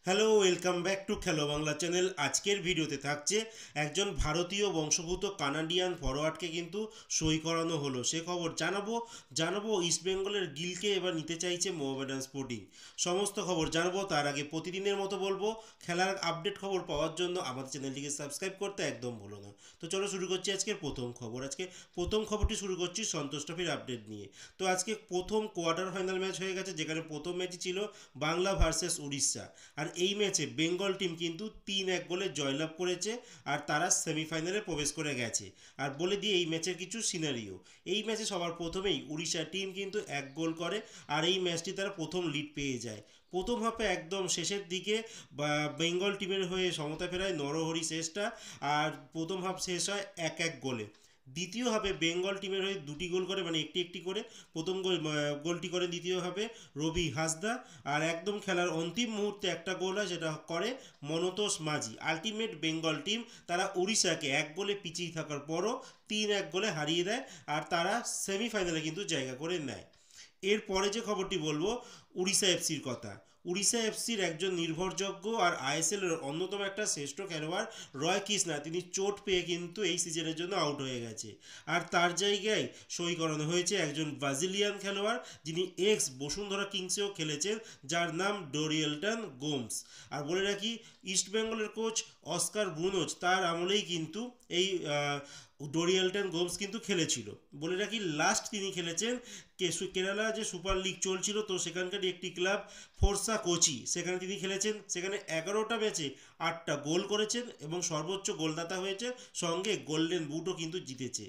Hello, welcome back to খেলো Bangla channel. আজকের ভিডিওতে থাকছে একজন ভারতীয় বংশোদ্ভূত কানাডিয়ান ফরোয়ার্ডকে কিন্তু সই করানো হলো, সে খবর জানাবো ইস্টবেঙ্গলের গিলকে এবার নিতে চাইছে মোহামেডান স্পোর্টিং। সমস্ত খবর জানাবো, তার আগে প্রতিদিনের মতো বলবো খেলার আপডেট খবর পাওয়ার জন্য আমাদের চ্যানেলটিকে সাবস্ক্রাইব করতে একদম ভুলো না। তো চলো শুরু করছি আজকের প্রথম খবর। আজকে প্রথম খবরটি শুরু করছি সন্তোষ ট্রফির আপডেট নিয়ে। তো আজকে প্রথম কোয়ার্টার ফাইনাল ম্যাচ হয়ে গেছে, যেখানে প্রথম ম্যাচই ছিল বাংলা ভার্সেস উড়িষ্যা। আর এই ম্যাচে বেঙ্গল টিম কিন্তু 3-1 গোলে জয়লাভ করেছে, আর তারা সেমিফাইনালে প্রবেশ করে গেছে। আর বলে দিয়ে এই ম্যাচের কিছু সিনারিও। এই ম্যাচে সবার প্রথমেই উড়িষ্যা টিম কিন্তু 1 গোল করে, আর এই ম্যাচটি তারা প্রথম লিড পেয়ে যায়। প্রথম হাফে একদম শেষের দিকে বেঙ্গল টিমের হয়ে সমতা ফেরায় নরহরি শেষটা, আর প্রথম হাফ শেষ হয় 1-1 গোলে। দ্বিতীয় হাফে বেঙ্গল টিমের হয়ে 2টি গোল করে, মানে একটি একটি করে। প্রথম গোলটি করে দ্বিতীয় হাফে রবি হাসদা, আর একদম খেলার অন্তিম মুহূর্তে একটা গোল হয়, যেটা করে মনতোষ মাঝি। আলটিমেট বেঙ্গল টিম তারা উড়িষ্যাকে 1 গোলে পিছিয়ে থাকার পরও 3-1 গোলে হারিয়ে দেয়, আর তারা সেমিফাইনালে কিন্তু জায়গা করে নেয়। এরপরে যে খবরটি বলবো উড়িষ্যা এফসির কথা। উড়িষ্যা এফসির একজন নির্ভরযোগ্য আর আইএসএল এর অন্যতম একটা শ্রেষ্ঠ খেলোয়াড় রয় কৃষ্ণা, তিনি চোট পেয়ে কিন্তু এই সিজনের জন্য আউট হয়ে গেছে। আর তার জায়গায় সই করানো হয়েছে একজন ব্রাজিলিয়ান খেলোয়াড়, যিনি এক্স বসুন্ধরা কিংসেও খেলেছেন, যার নাম ডোরিয়েলটন গোমস। আর বলে রাখি, ইস্টবেঙ্গলের কোচ অস্কার ব্রুনোজ, তার আমলেই কিন্তু এই ডোরিয়েলটন গোমস কিন্তু খেলেছিল। বলে রাখি, লাস্ট তিনি খেলেছেন কেরালা যে সুপার লিগ চলছিল, তো সেখানকার একটি ক্লাব ফোর্সা কোচি, সেখানে তিনি খেলেছেন। সেখানে 11টা ম্যাচে 8টা গোল করেছেন এবং সর্বোচ্চ গোলদাতা হয়েছে, সঙ্গে গোল্ডেন বুটও কিন্তু জিতেছে।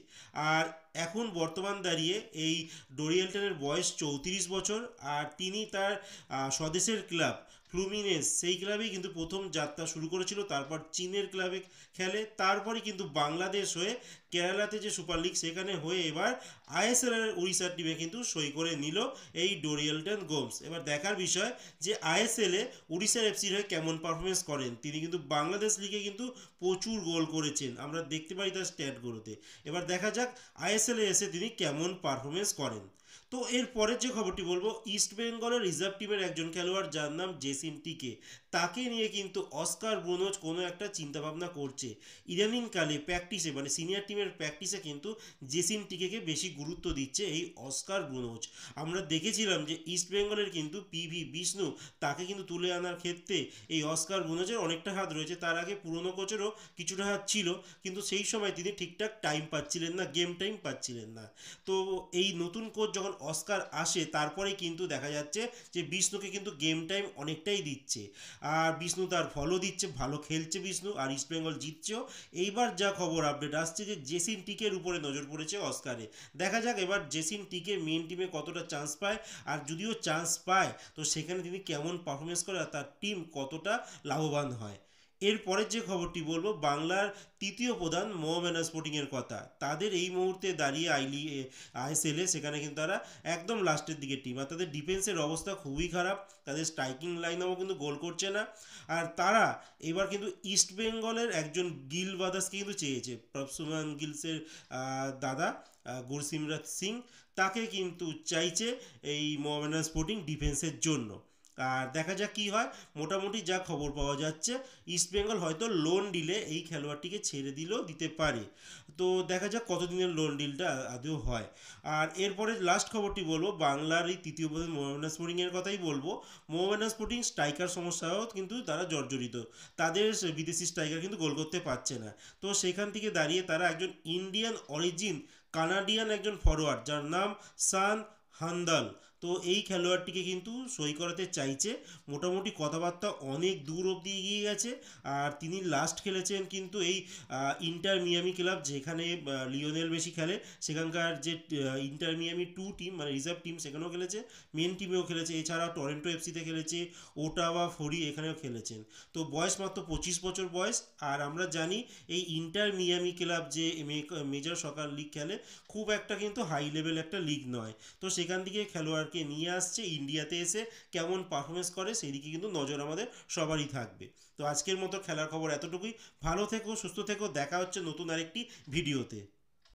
আর এখন বর্তমান দাঁড়িয়ে এই ডোরিয়েলটনের বয়স 34 বছর, আর তিনি তার স্বদেশের ক্লাব ফ্লুমিনেস, সেই ক্লাবেই কিন্তু প্রথম যাত্রা শুরু করেছিল। তারপর চীনের ক্লাবে খেলে, তারপরে কিন্তু বাংলাদেশ হয়ে কেরালাতে যে সুপার লিগ সেখানে হয়ে এবার আইএসএল এর উড়িষ্যার টিমে কিন্তু সই করে নিল এই ডোরিয়েলটন গোমস। এবার দেখার বিষয় যে আইএসএল এ উড়িষ্যার এফসির হয়ে কেমন পারফরমেন্স করেন তিনি। কিন্তু বাংলাদেশ লিগে কিন্তু প্রচুর গোল করেছেন, আমরা দেখতে পারি তার স্ট্যাটগুলোতে। এবার দেখা যাক আইএসএল এ এসে তিনি কেমন পারফরমেন্স করেন। তো এর পরের যে খবরটি বলবো, ইস্ট বেঙ্গলের রিজার্ভ টিমের একজন খেলোয়াড়, যার নাম জেসিন টিকে, তাকে নিয়ে কিন্তু অস্কার ব্রুনোজ কোনো একটা চিন্তাভাবনা করছে। ইদানিংকালে প্র্যাকটিসে, মানে সিনিয়র টিমের প্র্যাকটিসে কিন্তু জেসিন টিকেকে বেশি গুরুত্ব দিচ্ছে এই অস্কার ব্রুনোজ। আমরা দেখেছিলাম যে ইস্ট বেঙ্গলের কিন্তু পিভি বিষ্ণু, তাকে কিন্তু তুলে আনার ক্ষেত্রে এই অস্কার ব্রুনোজের অনেকটা হাত রয়েছে। তার আগে পুরনো কোচেরও কিছুটা হাত ছিল, কিন্তু সেই সময় তিনি ঠিকঠাক টাইম পাচ্ছিলেন না, গেম টাইম পাচ্ছিলেন না। তো এই নতুন কোচ যখন অস্কার আসে, তারপরেই কিন্তু দেখা যাচ্ছে যে বিষ্ণুকে কিন্তু গেম টাইম অনেকটাই দিচ্ছে, আর বিষ্ণু তার ফলও দিচ্ছে, ভালো খেলছে বিষ্ণু, আর ইস্টবেঙ্গল জিতছেও। এইবার যা খবর আপডেট আসছে যে জেসিন টিকের উপরে নজর পড়েছে অস্কারে। দেখা যাক এবার জেসিন টিকে মেন টিমে কতটা চান্স পায়, আর যদিও চান্স পায় তো সেখানে তিনি কেমন পারফরমেন্স করে, আর তার টিম কতটা লাভবান হয়। এরপরের যে খবরটি বলবো বাংলার তৃতীয় প্রধান মোহামেডান স্পোর্টিংয়ের কথা। তাদের এই মুহূর্তে দাঁড়িয়ে আইএসএলে সেখানে কিন্তু তারা একদম লাস্টের দিকে টিম, আর তাদের ডিফেন্সের অবস্থা খুবই খারাপ। তাদের স্ট্রাইকিং লাইনও কিন্তু গোল করছে না। আর তারা এবার কিন্তু ইস্ট বেঙ্গলের একজন গিল ব্রাদার্সকে কিন্তু চেয়েছে, প্রফসুমান গিলসের দাদা গুরসিমরত সিং, তাকে কিন্তু চাইছে এই মোহামেডান স্পোর্টিং ডিফেন্সের জন্য। আর দেখা যাক কী হয়। মোটামুটি যা খবর পাওয়া যাচ্ছে, ইস্টবেঙ্গল হয়তো লোন ডিলে এই খেলোয়াড়টিকে ছেড়ে দিতে পারে। তো দেখা যাক কতদিনের লোন ডিলটা আদৌ হয়। আর এরপরে লাস্ট খবরটি বলবো বাংলার এই তৃতীয় প্রধান মোহামেডান স্পোর্টিংয়ের কথাই বলবো। মোহামেডান স্পোর্টিং স্ট্রাইকার সমস্যাও কিন্তু তারা জর্জরিত, তাদের বিদেশি স্ট্রাইকার কিন্তু গোল করতে পারছে না। তো সেখান থেকে দাঁড়িয়ে তারা একজন ইন্ডিয়ান অরিজিন কানাডিয়ান একজন ফরোয়ার্ড, যার নাম সান হান্দাল, তো এই খেলোয়াড়টিকে কিন্তু সই করাতে চাইছে। মোটামুটি কথাবার্তা অনেক দূর অবধি এগিয়ে গেছে। আর তিনি লাস্ট খেলেছেন কিন্তু এই ইন্টার মিয়ামি ক্লাব, যেখানে লিওনেল মেসি খেলে, সেখানকার যে ইন্টার মিয়ামি 2 টিম, মানে রিজার্ভ টিম, সেখানেও খেলেছে, মেন টিমেও খেলেছে, এছাড়াও টরেন্টো এফসিতে খেলেছে, ওটাওয়া ফোরি এখানেও খেলেছেন। তো বয়স মাত্র 25 বছর বয়স। আর আমরা জানি এই ইন্টার মিয়ামি ক্লাব যে মেজর সকার লিগ খেলে, খুব একটা কিন্তু হাই লেভেল একটা লিগ নয়। তো সেখান থেকে খেলোয়াড়কে নিয়ে আসছে, ইন্ডিয়াতে এসে কেমন পারফরমেন্স করে সেই দিকে কিন্তু নজর আমাদের সবারই থাকবে। তো আজকের মতো খেলার খবর এতটুকুই। ভালো থেকো, সুস্থ থেকো, দেখা হচ্ছে নতুন আরেকটি ভিডিওতে।